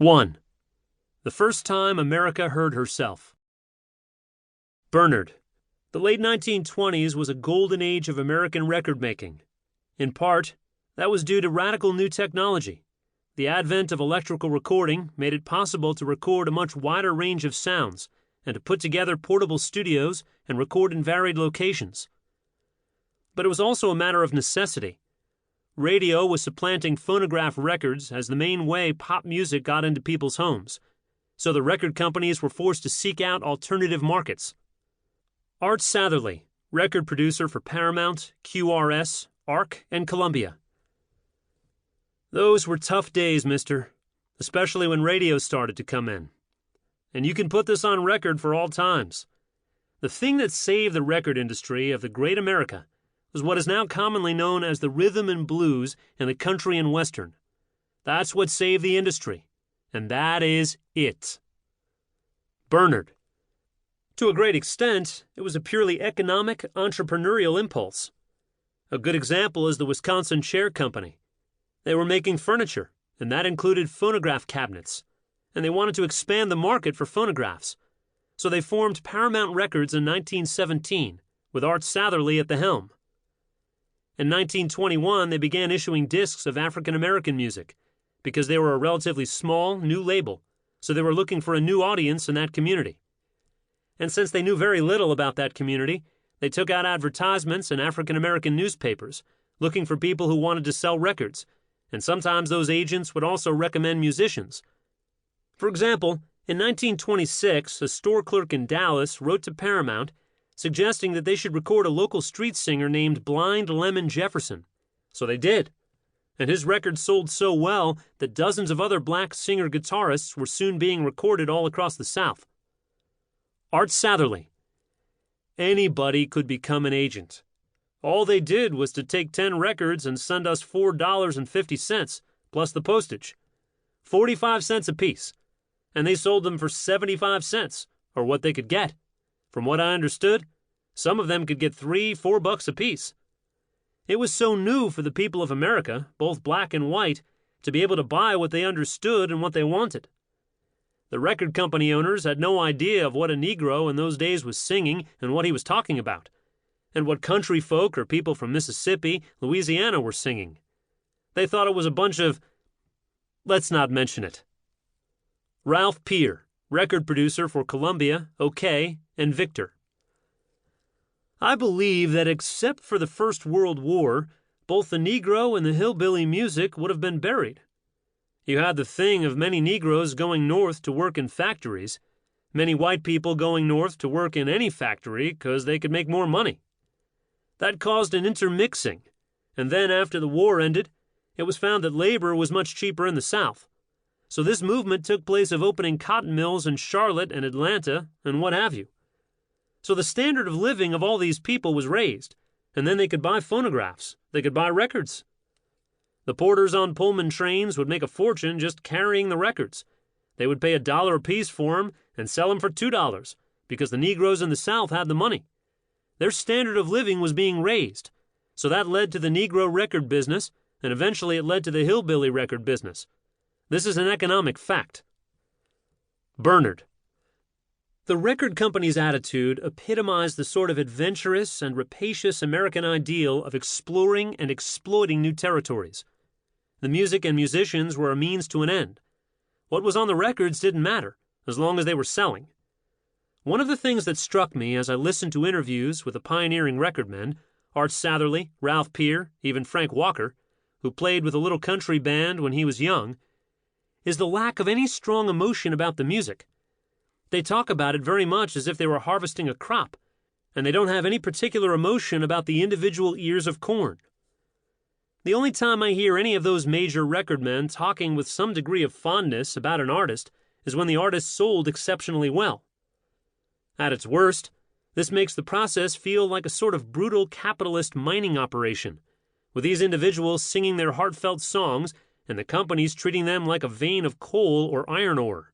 1. The first time America heard herself. Bernard. The late 1920s was a golden age of American record-making. In part, that was due to radical new technology. The advent of electrical recording made it possible to record a much wider range of sounds and to put together portable studios and record in varied locations. But it was also a matter of necessity. Radio was supplanting phonograph records as the main way pop music got into people's homes, so the record companies were forced to seek out alternative markets. Art Satherley, record producer for Paramount, QRS, ARC, and Columbia. Those were tough days, mister, especially when radio started to come in. And you can put this on record for all times. The thing that saved the record industry of the great America was what is now commonly known as the rhythm and blues and the country and western. That's what saved the industry, and that is it. Bernard. To a great extent, it was a purely economic, entrepreneurial impulse. A good example is the Wisconsin Chair Company. They were making furniture, and that included phonograph cabinets, and they wanted to expand the market for phonographs. So they formed Paramount Records in 1917, with Art Satherley at the helm. In 1921, they began issuing discs of African American music, because they were a relatively small, new label, so they were looking for a new audience in that community. And since they knew very little about that community, they took out advertisements in African American newspapers, looking for people who wanted to sell records, and sometimes those agents would also recommend musicians. For example, in 1926, a store clerk in Dallas wrote to Paramount suggesting that they should record a local street singer named Blind Lemon Jefferson. So they did, and his record sold so well that dozens of other black singer-guitarists were soon being recorded all across the South. Art Satherley. Anybody could become an agent. All they did was to take 10 records and send us $4.50, plus the postage. 45 cents apiece. And they sold them for 75 cents, or what they could get. From what I understood, some of them could get $3-4 apiece. It was so new for the people of America, both black and white, to be able to buy what they understood and what they wanted. The record company owners had no idea of what a Negro in those days was singing and what he was talking about, and what country folk or people from Mississippi, Louisiana were singing. They thought it was a bunch of... let's not mention it. Ralph Peer, record producer for Columbia, OK, and Victor. I believe that except for the First World War, both the Negro and the hillbilly music would have been buried. You had the thing of many Negroes going north to work in factories, many white people going north to work in any factory because they could make more money. That caused an intermixing, and then after the war ended, it was found that labor was much cheaper in the South. So this movement took place of opening cotton mills in Charlotte and Atlanta and what have you. So the standard of living of all these people was raised, and then they could buy phonographs, they could buy records. The porters on Pullman trains would make a fortune just carrying the records. They would pay $1 apiece for them and sell them for $2 because the Negroes in the South had the money. Their standard of living was being raised, so that led to the Negro record business, and eventually it led to the hillbilly record business. This is an economic fact. Bernard. The record company's attitude epitomized the sort of adventurous and rapacious American ideal of exploring and exploiting new territories. The music and musicians were a means to an end. What was on the records didn't matter, as long as they were selling. One of the things that struck me as I listened to interviews with the pioneering record men, Art Satherley, Ralph Peer, even Frank Walker, who played with a little country band when he was young, is the lack of any strong emotion about the music. They talk about it very much as if they were harvesting a crop, and they don't have any particular emotion about the individual ears of corn. The only time I hear any of those major record men talking with some degree of fondness about an artist is when the artist sold exceptionally well. At its worst, this makes the process feel like a sort of brutal capitalist mining operation, with these individuals singing their heartfelt songs and the companies treating them like a vein of coal or iron ore.